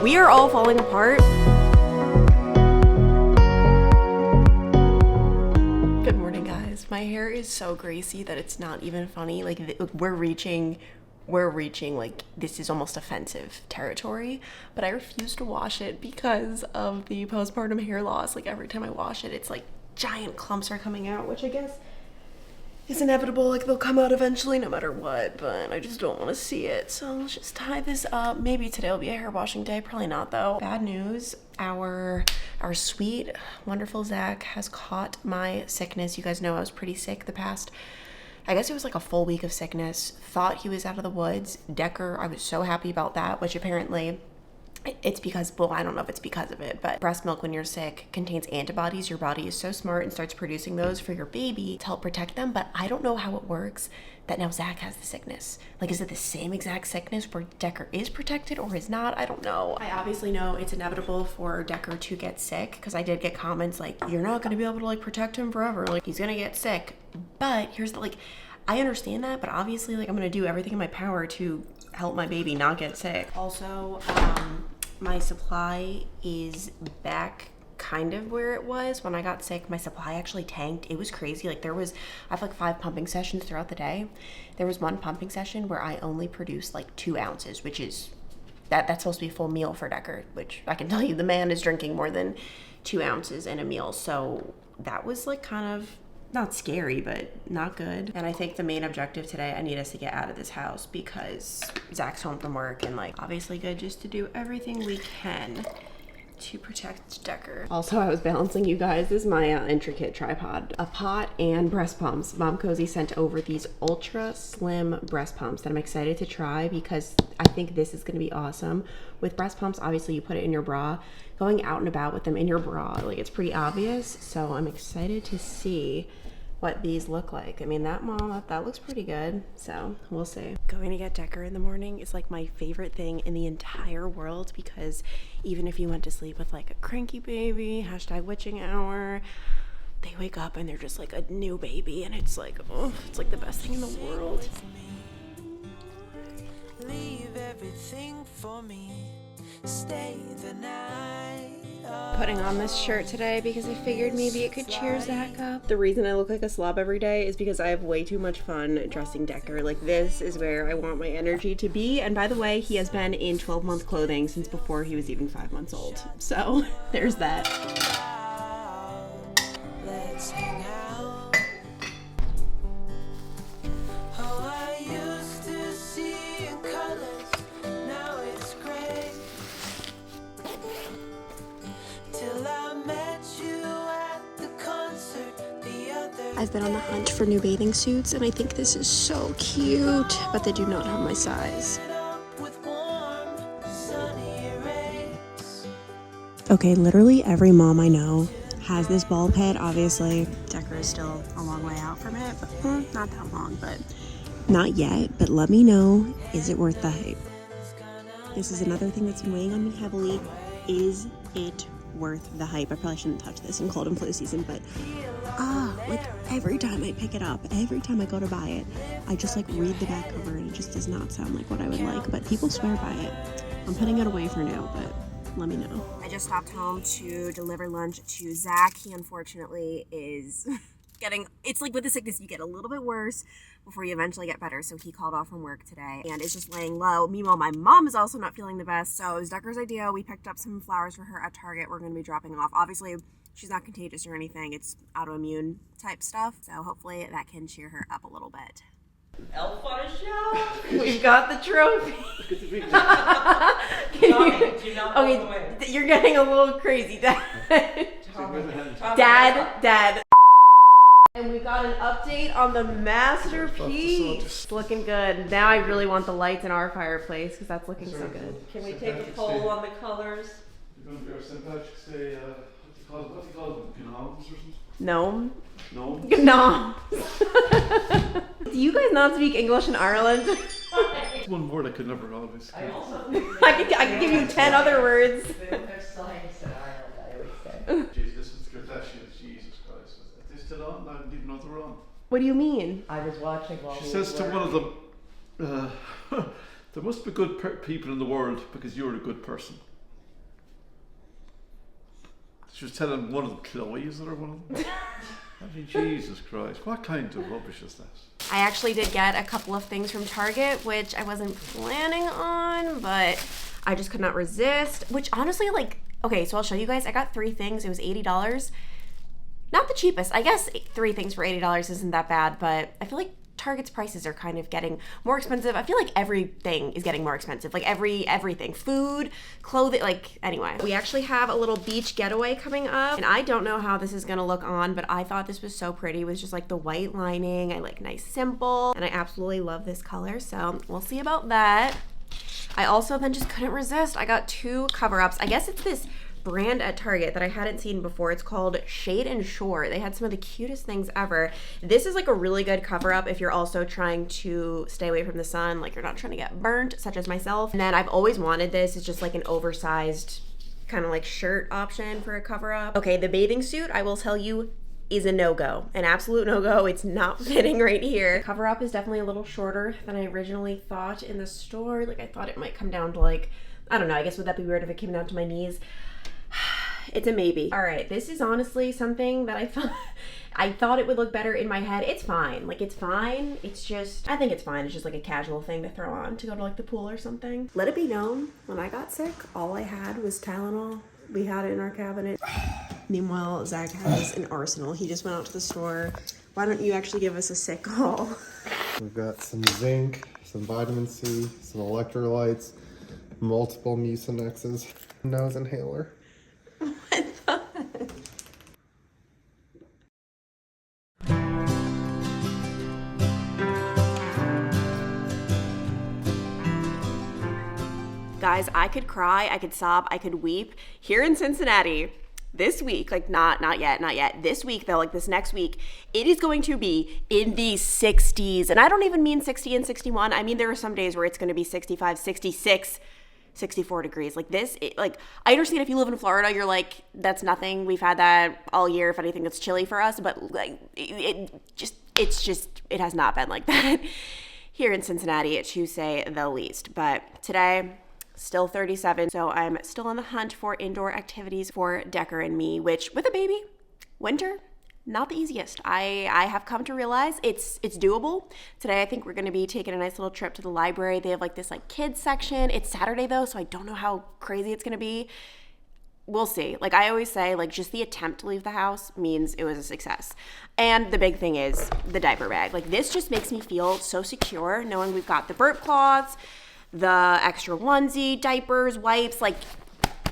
We are all falling apart. Good morning, guys. My hair is so greasy that it's not even funny. Like, we're reaching like, this is almost offensive territory, but I refuse to wash it because of the postpartum hair loss. Like, every time I wash it, it's like giant clumps are coming out, which I guess is inevitable. Like, they'll come out eventually no matter what, but I just don't want to see it. So let's just tie this up. Maybe today will be a hair washing day, probably not though. Bad news, our sweet, wonderful Zach has caught my sickness. You guys know I was pretty sick the past, I guess it was like a full week of sickness. Thought he was out of the woods. Decker, I was so happy about that, which apparently it's because, well, I don't know if it's because of it, but breast milk when you're sick contains antibodies. Your body is so smart and starts producing those for your baby to help protect them. But I don't know how it works that now Zach has the sickness. Like, is it the same exact sickness where Decker is protected or is not? I don't know. I obviously know it's inevitable for Decker to get sick because I did get comments like, you're not going to be able to like protect him forever. Like, he's going to get sick. But here's the, like, I understand that, but obviously, like, I'm going to do everything in my power to help my baby not get sick. Also, my supply is back kind of where it was when I got sick. My supply actually tanked. It was crazy. Like, I have like 5 pumping sessions throughout the day. There was one pumping session where I only produced like 2 ounces, which is, that's supposed to be a full meal for Decker, which I can tell you the man is drinking more than 2 ounces in a meal. So that was like kind of, not scary, but not good. And I think the main objective today, I need us to get out of this house because Zach's home from work, and like, obviously good just to do everything we can to protect Decker. Also, I was balancing, you guys, this is my intricate tripod, a pot and breast pumps. Mom Cozy sent over these ultra slim breast pumps that I'm excited to try because I think this is gonna be awesome. With breast pumps, obviously you put it in your bra. Going out and about with them in your bra, like, it's pretty obvious. So I'm excited to see what these look like. I mean, that looks pretty good. So we'll see. Going to get Decker in the morning is like my favorite thing in the entire world because even if you went to sleep with like a cranky baby, #witching hour, they wake up and they're just like a new baby, and it's like, oh, it's like the best thing in the world. Leave everything for me. Stay the night. Putting on this shirt today because I figured maybe it could cheer Zach up. The reason I look like a slob every day is because I have way too much fun dressing Decker. Like, this is where I want my energy to be. And by the way, he has been in 12-month clothing since before he was even 5 months old. So there's that. Let's hang out. I've been on the hunt for new bathing suits, and I think this is so cute, but they do not have my size. Okay, literally every mom I know has this ball pit. Obviously, Decker is still a long way out from it, but not that long, but not yet. But let me know, is it worth the hype? This is another thing that's been weighing on me heavily. Is it worth the hype? I probably shouldn't touch this in cold and flu season, but like, every time I pick it up, every time I go to buy it, I just like read the back cover and it just does not sound like what I would like, but people swear by it. I'm putting it away for now, but let me know. I just stopped home to deliver lunch to Zach. He unfortunately is getting, it's like with the sickness, you get a little bit worse before you eventually get better. So he called off from work today and is just laying low. Meanwhile, my mom is also not feeling the best. So it was Decker's idea. We picked up some flowers for her at Target. We're going to be dropping off. Obviously, she's not contagious or anything. It's autoimmune type stuff. So hopefully that can cheer her up a little bit. Elf on a shelf. We've got the trophy. Okay, you're getting a little crazy, Dad. Dad. And we got an update on the masterpiece. It's looking good. Now I really want the lights in our fireplace because that's looking so good. Can we take a poll on the colors? You're going to be our sympathetic, say, what do you call them? Gnomes or something? Gnome? Gnomes? Gnomes. Do you guys not speak English in Ireland? One word I could never always. I could give you 10 other words. There's science in Ireland, I always say. Jeez, this is the Kardashians. Jesus Christ. Is this still on? I didn't even know they were on. What do you mean? I was watching while she says to one of them, there must be good people in the world because you're a good person. She was telling one of them, Chloe, is it, or one of them? I mean, Jesus Christ, what kind of rubbish is that? I actually did get a couple of things from Target, which I wasn't planning on, but I just could not resist, which honestly, like, okay, so I'll show you guys. I got 3 things. It was $80. Not the cheapest. I guess 3 things for $80 isn't that bad, but I feel like Target's prices are kind of getting more expensive. I feel like everything is getting more expensive. Like everything. Food, clothing, like, anyway. We actually have a little beach getaway coming up, and I don't know how this is gonna look on, but I thought this was so pretty. It was just like the white lining. I like nice simple, and I absolutely love this color, so we'll see about that. I also then just couldn't resist. I got 2 cover-ups. I guess it's this brand at Target that I hadn't seen before. It's called Shade and Shore. They had some of the cutest things ever. This is like a really good cover up if you're also trying to stay away from the sun, like you're not trying to get burnt, such as myself. And then I've always wanted this. It's just like an oversized kind of like shirt option for a cover up. Okay, the bathing suit, I will tell you, is a no-go, an absolute no-go. It's not fitting right here. Cover up is definitely a little shorter than I originally thought in the store. Like I thought it might come down to like, I don't know, I guess would that be weird if it came down to my knees? It's a maybe. All right, this is honestly something that I thought it would look better in my head. It's fine, like it's fine. It's just, I think it's fine. It's just like a casual thing to throw on to go to like the pool or something. Let it be known, when I got sick, all I had was Tylenol. We had it in our cabinet. Meanwhile, Zach has an arsenal. He just went out to the store. Why don't you actually give us a sick haul? We've got some zinc, some vitamin C, some electrolytes, multiple Mucinexes, nose inhaler. Guys, I could cry, I could sob, I could weep. Here in Cincinnati, this week, like not yet. This week though, like this next week, it is going to be in the 60s. And I don't even mean 60 and 61. I mean, there are some days where it's going to be 65, 66, 64 degrees. Like this, like I understand if you live in Florida, you're like, that's nothing. We've had that all year. If anything, that's chilly for us. But like it has not been like that here in Cincinnati, to say the least. But today, still 37, so I'm still on the hunt for indoor activities for Decker and me, which with a baby, winter, not the easiest. I have come to realize it's doable. Today I think we're gonna be taking a nice little trip to the library. They have like this like kids section. It's Saturday though, so I don't know how crazy it's gonna be. We'll see. Like I always say, like just the attempt to leave the house means it was a success. And the big thing is the diaper bag. Like this just makes me feel so secure knowing we've got the burp cloths, the extra onesie, diapers, wipes, like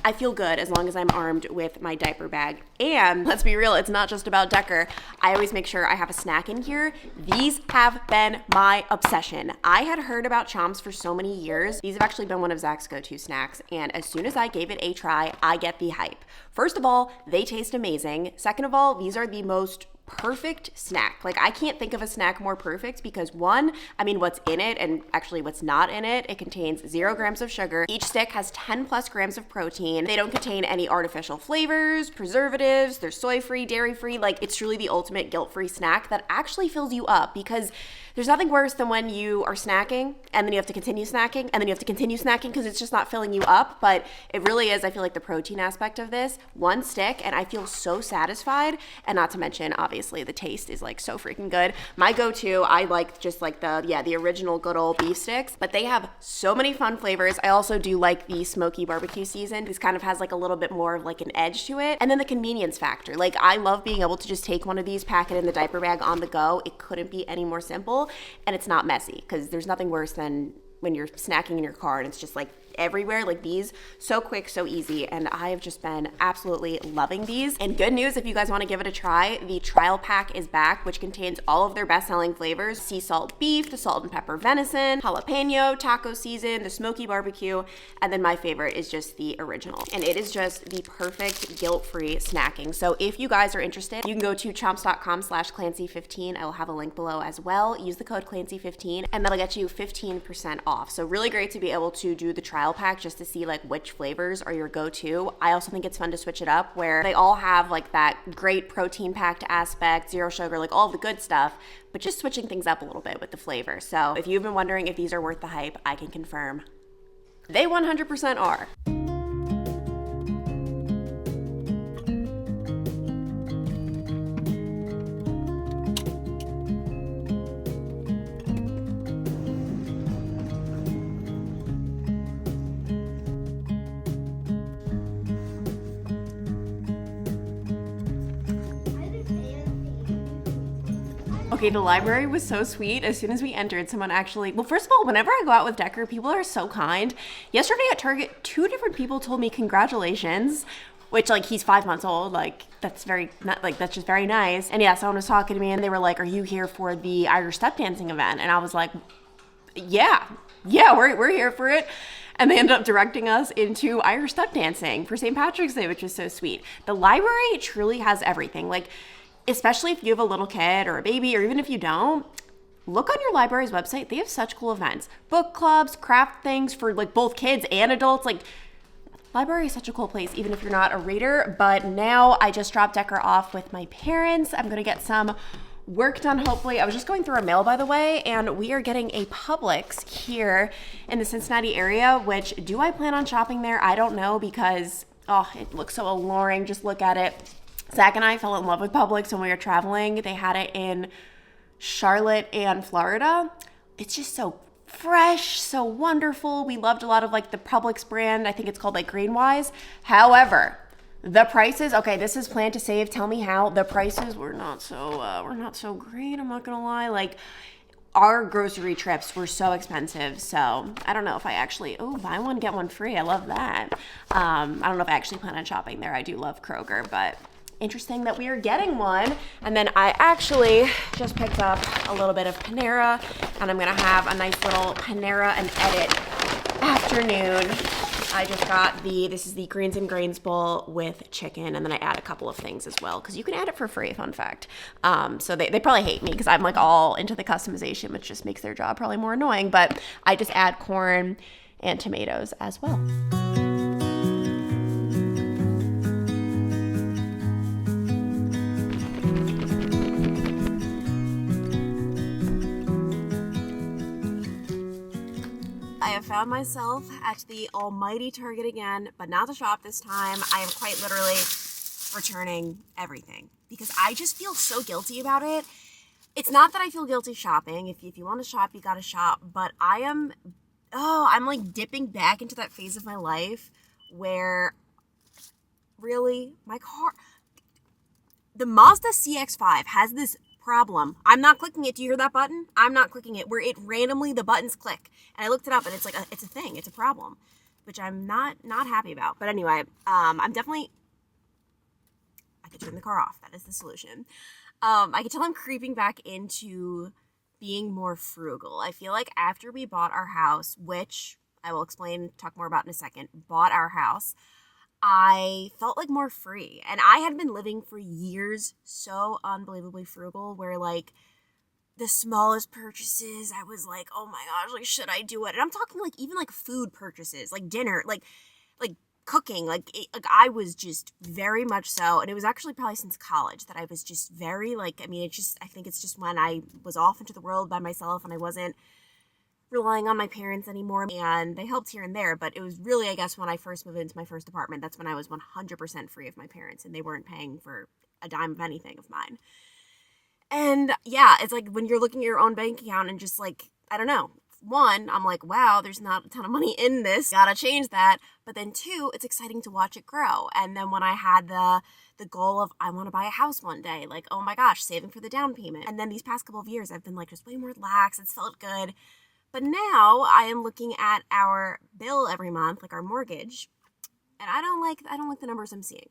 I feel good as long as I'm armed with my diaper bag. And let's be real, it's not just about Decker. I always make sure I have a snack in here. These have been my obsession. I had heard about Chomps for so many years. These have actually been one of Zach's go-to snacks. And as soon as I gave it a try, I get the hype. First of all, they taste amazing. Second of all, these are the most perfect snack. Like I can't think of a snack more perfect because one, I mean what's in it and actually what's not in it, it contains 0 grams of sugar. Each stick has 10 plus grams of protein. They don't contain any artificial flavors, preservatives, they're soy-free, dairy-free. Like it's truly the ultimate guilt-free snack that actually fills you up because there's nothing worse than when you are snacking and then you have to continue snacking and then you have to continue snacking because it's just not filling you up. But it really is, I feel like the protein aspect of this, one stick and I feel so satisfied. And not to mention, obviously the taste is like so freaking good. My go-to, I like just like the original good old beef sticks, but they have so many fun flavors. I also do like the smoky barbecue season. This kind of has like a little bit more of like an edge to it. And then the convenience factor. Like I love being able to just take one of these, pack it in the diaper bag on the go. It couldn't be any more simple. And it's not messy because there's nothing worse than when you're snacking in your car and it's just like everywhere. Like these, so quick, so easy, and I have just been absolutely loving these. And good news, if you guys want to give it a try, the trial pack is back, which contains all of their best-selling flavors: sea salt beef, the salt and pepper venison, jalapeno, taco season, the smoky barbecue, and then my favorite is just the original. And it is just the perfect guilt-free snacking. So if you guys are interested, you can go to chomps.com/Clancy15. I will have a link below as well. Use the code Clancy15 and that'll get you 15% off. So really great to be able to do the trial pack just to see like which flavors are your go-to. I also think it's fun to switch it up where they all have like that great protein packed aspect, 0 sugar, like all the good stuff, but just switching things up a little bit with the flavor. So if you've been wondering if these are worth the hype, I can confirm they 100% are. Okay, the library was so sweet. As soon as we entered, someone actually, well, first of all, whenever I go out with Decker, people are so kind. Yesterday at Target, 2 different people told me congratulations, which, like, he's 5 months old. Like, that's that's just very nice. And yeah, someone was talking to me and they were like, are you here for the Irish step dancing event? And I was like, yeah, we're here for it. And they ended up directing us into Irish step dancing for St. Patrick's Day, which was so sweet. The library truly has everything. Like, especially if you have a little kid or a baby, or even if you don't, look on your library's website. They have such cool events. Book clubs, craft things for like both kids and adults. Like, library is such a cool place, even if you're not a reader. But now I just dropped Decker off with my parents. I'm gonna get some work done, hopefully. I was just going through a mail, by the way, and we are getting a Publix here in the Cincinnati area, which, do I plan on shopping there? I don't know, because, oh, it looks so alluring. Just look at it. Zach and I fell in love with Publix when we were traveling. They had it in Charlotte and Florida. It's just so fresh, so wonderful. We loved a lot of like the Publix brand. I think it's called like Greenwise. However, the prices, okay, this is Plan to Save. Tell me how. The prices were not so great. I'm not gonna lie. Like, our grocery trips were so expensive, so I don't know if I actually, buy one, get one free. I love that. I don't know if I actually plan on shopping there. I do love Kroger, but interesting that we are getting one. And then I actually just picked up a little bit of Panera, and I'm gonna have a nice little Panera and Edit afternoon. I just got this is the Greens and Grains bowl with chicken, and then I add a couple of things as well, because you can add it for free, fun fact. So they probably hate me because I'm like all into the customization, which just makes their job probably more annoying, but I just add corn and tomatoes as well. I have found myself at the almighty Target again, but not to shop this time. I am quite literally returning everything because I just feel so guilty about it. It's not that I feel guilty shopping. If you want to shop, you got to shop. But I'm like dipping back into that phase of my life where really the Mazda CX-5 has this problem. I'm not clicking it. Do you hear that button? I'm not clicking it. Where it randomly, the buttons click. And I looked it up and it's like, it's a thing. It's a problem, which I'm not happy about. But anyway, I could turn the car off. That is the solution. I can tell I'm creeping back into being more frugal. I feel like after we bought our house, which I will talk more about in a second, I felt like more free. And I had been living for years so unbelievably frugal, where like the smallest purchases, I was like, oh my gosh, like, should I do it? And I'm talking like even like food purchases, like dinner, like cooking, like I was just very much so. And it was actually probably since college that I was just very like, I think it's just when I was off into the world by myself and I wasn't relying on my parents anymore, and they helped here and there, but it was really, I guess, when I first moved into my first apartment, that's when I was 100% free of my parents, and they weren't paying for a dime of anything of mine. And yeah, it's like when you're looking at your own bank account and just like, I don't know, one, I'm like, wow, there's not a ton of money in this, gotta change that. But then two, it's exciting to watch it grow. And then when I had the goal of, I want to buy a house one day, like, oh my gosh, saving for the down payment. And then these past couple of years, I've been like just way more relaxed, it's felt good. But now I am looking at our bill every month, like our mortgage, and I don't like the numbers I'm seeing.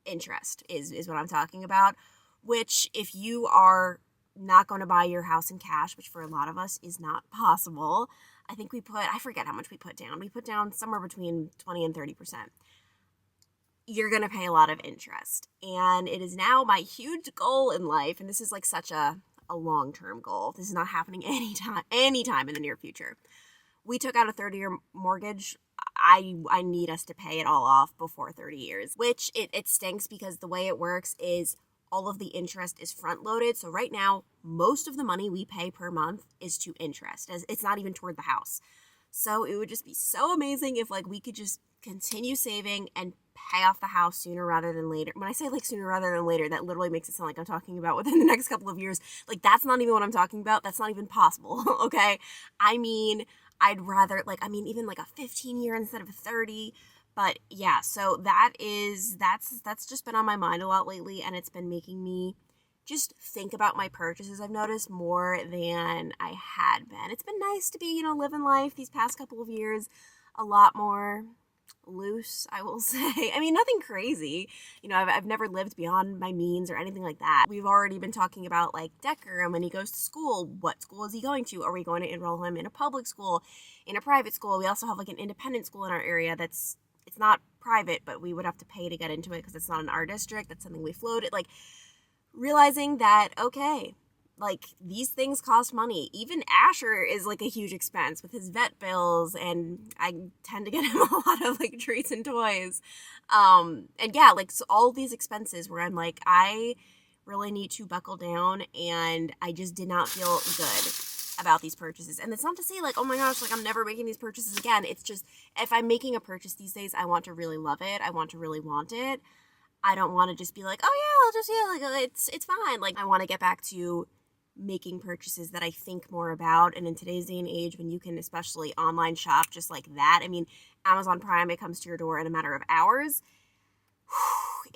Interest is what I'm talking about, which if you are not going to buy your house in cash, which for a lot of us is not possible, I think I forget how much we put down. We put down somewhere between 20 and 30%. You're going to pay a lot of interest. And it is now my huge goal in life, and this is like such a long-term goal. This is not happening anytime in the near future. We took out a 30-year mortgage. I need us to pay it all off before 30 years, which it stinks because the way it works is all of the interest is front-loaded. So right now, most of the money we pay per month is to interest. As it's not even toward the house. So it would just be so amazing if like we could just continue saving and pay off the house sooner rather than later. When I say like sooner rather than later, that literally makes it sound like I'm talking about within the next couple of years. Like that's not even what I'm talking about. That's not even possible. Okay. I mean, I'd rather even like a 15-year instead of a 30. But yeah, so that's just been on my mind a lot lately, and it's been making me just think about my purchases, I've noticed, more than I had been. It's been nice to be, living life these past couple of years a lot more loose, I will say. I mean, nothing crazy. I've never lived beyond my means or anything like that. We've already been talking about like Decker and when he goes to school, what school is he going to? Are we going to enroll him in a public school, in a private school? We also have like an independent school in our area it's not private, but we would have to pay to get into it because it's not in our district. That's something we floated. Like, realizing that, okay, like, these things cost money. Even Asher is like a huge expense with his vet bills, and I tend to get him a lot of like treats and toys. And yeah, like, so all these expenses where I'm like, I really need to buckle down, and I just did not feel good about these purchases. And it's not to say like, oh my gosh, like I'm never making these purchases again. It's just, if I'm making a purchase these days, I want to really love it. I want to really want it. I don't want to just be like, oh yeah, like it's fine. Like, I want to get back to making purchases that I think more about. And in today's day and age, when you can especially online shop just like that, I mean, Amazon Prime, it comes to your door in a matter of hours.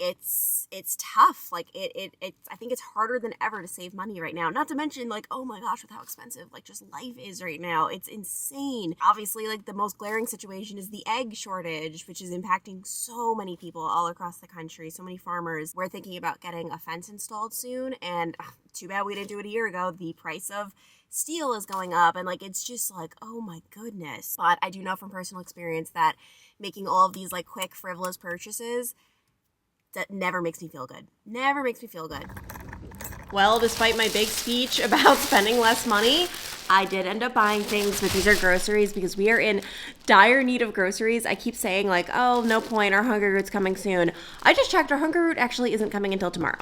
It's tough. Like, I think it's harder than ever to save money right now. Not to mention, like, oh my gosh, with how expensive like just life is right now. It's insane. Obviously, like, the most glaring situation is the egg shortage, which is impacting so many people all across the country. So many farmers. We're thinking about getting a fence installed soon, and too bad we didn't do it a year ago. The price of steel is going up, and like, it's just like, oh my goodness. But I do know from personal experience that making all of these like quick frivolous purchases, that never makes me feel good. Never makes me feel good. Well, despite my big speech about spending less money, I did end up buying things, but these are groceries because we are in dire need of groceries. I keep saying like, oh, no point, our Hunger Root's coming soon. I just checked, our Hunger Root actually isn't coming until tomorrow.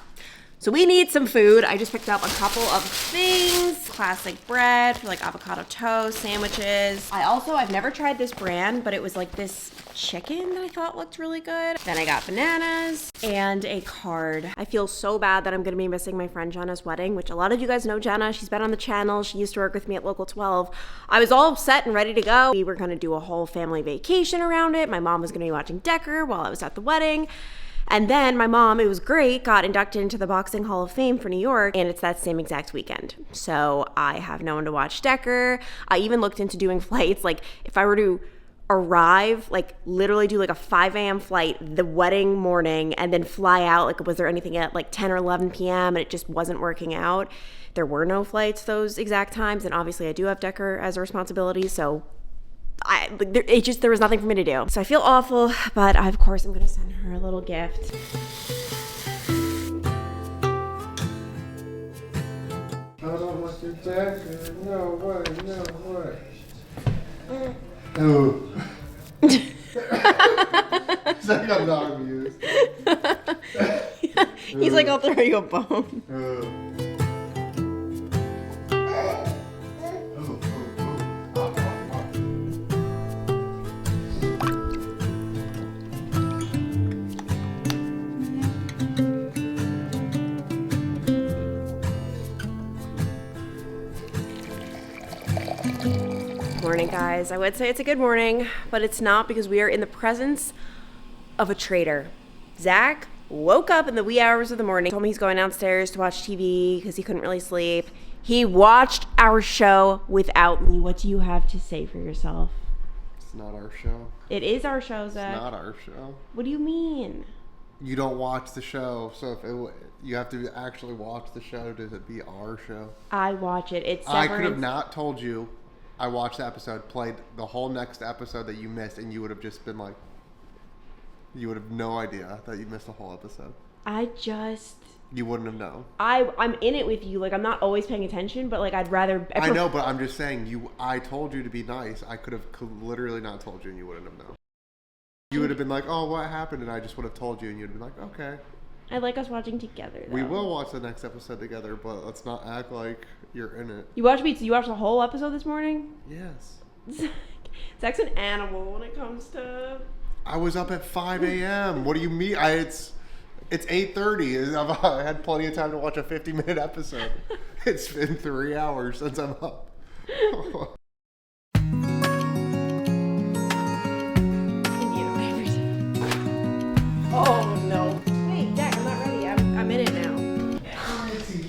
So we need some food. I just picked up a couple of things. Classic bread for like avocado toast, sandwiches. I've never tried this brand, but it was like this chicken that I thought looked really good. Then I got bananas and a card. I feel so bad that I'm gonna be missing my friend Jenna's wedding, which a lot of you guys know Jenna. She's been on the channel. She used to work with me at Local 12. I was all set and ready to go. We were gonna do a whole family vacation around it. My mom was gonna be watching Decker while I was at the wedding. And then my mom, it was great, got inducted into the Boxing Hall of Fame for New York, and it's that same exact weekend. So I have no one to watch Decker. I even looked into doing flights. Like, if I were to arrive, like literally do like a 5 a.m. flight the wedding morning and then fly out, like, was there anything at like 10 or 11 p.m. and it just wasn't working out. There were no flights those exact times, and obviously I do have Decker as a responsibility, so there was nothing for me to do. So I feel awful, but of course I'm gonna send her a little gift. I don't want your Decker. No way. Oh. It's like I'm not amused. He's like, I'll throw you a bone. Morning, guys. I would say it's a good morning, but it's not, because we are in the presence of a traitor. Zach woke up in the wee hours of the morning, told me he's going downstairs to watch TV because he couldn't really sleep. He watched our show without me. What do you have to say for yourself? It's not our show. It is our show, Zach. It's not our show. What do you mean? You don't watch the show, so you have to actually watch the show to be our show. I watch it. It's I could have not told you. I watched the episode, played the whole next episode that you missed, and you would have just been like, you would have no idea that you missed a whole episode. You wouldn't have known. I'm in it with you. Like, I'm not always paying attention, but like, I'd rather. I know, but I'm just saying, I told you to be nice. I could have literally not told you, and you wouldn't have known. You would have been like, oh, what happened? And I just would have told you, and you'd have been like, okay. I like us watching together, though. We will watch the next episode together, but let's not act like you're in it. You watched the whole episode this morning? Yes. Zach's an animal when it comes to... I was up at 5 a.m. What do you mean? It's 8:30. I had plenty of time to watch a 50-minute episode. It's been 3 hours since I'm up. Oh, no. Hey, Jack, I'm not ready. I'm in it now. How is he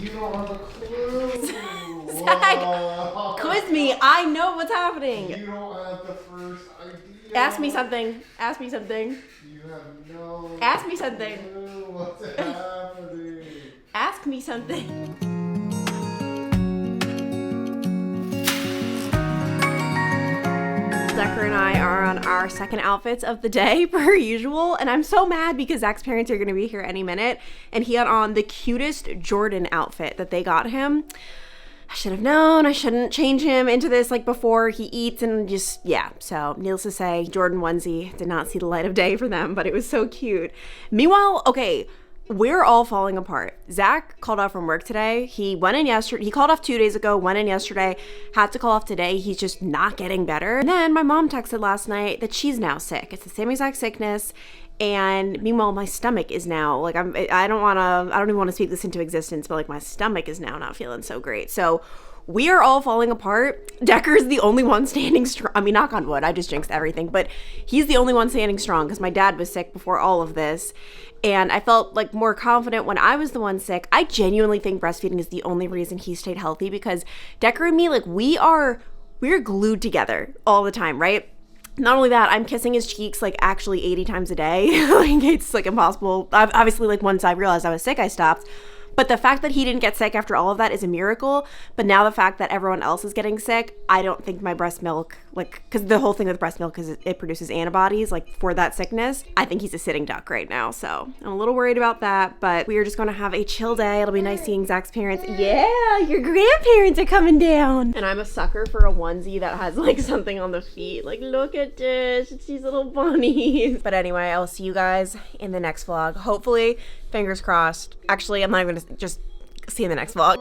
What's happening? You don't have the first idea. Ask me something. Ask me something. You have no Ask me something. clue what's happening. Ask me something. Decker and I are on our second outfits of the day per usual, and I'm so mad because Zach's parents are going to be here any minute, and he had on the cutest Jordan outfit that they got him. I should have known I shouldn't change him into this like before he eats, and just, yeah. So needless to say, Jordan onesie did not see the light of day for them, but it was so cute. Meanwhile, okay, we're all falling apart. Zach called off from work today. He went in yesterday. He called off 2 days ago, went in yesterday, had to call off today. He's just not getting better. And then my mom texted last night that she's now sick. It's the same exact sickness. And meanwhile, my stomach is now like, I don't even want to speak this into existence, but like my stomach is now not feeling so great. So we are all falling apart. Decker is the only one standing strong. I mean, knock on wood, I just jinxed everything, but he's the only one standing strong because my dad was sick before all of this. And I felt like more confident when I was the one sick. I genuinely think breastfeeding is the only reason he stayed healthy, because Decker and me, like we're glued together all the time, right? Not only that, I'm kissing his cheeks like actually 80 times a day. Like it's like impossible. Obviously, like once I realized I was sick, I stopped. But the fact that he didn't get sick after all of that is a miracle. But now the fact that everyone else is getting sick, I don't think my breast milk, like, because the whole thing with breast milk is it produces antibodies, like, for that sickness. I think he's a sitting duck right now. So I'm a little worried about that. But we are just going to have a chill day. It'll be nice seeing Zach's parents. Yeah, your grandparents are coming down. And I'm a sucker for a onesie that has, like, something on the feet. Like, look at this. It's these little bunnies. But anyway, I'll see you guys in the next vlog. Hopefully, fingers crossed. Actually, I'm not even going to just see you in the next vlog.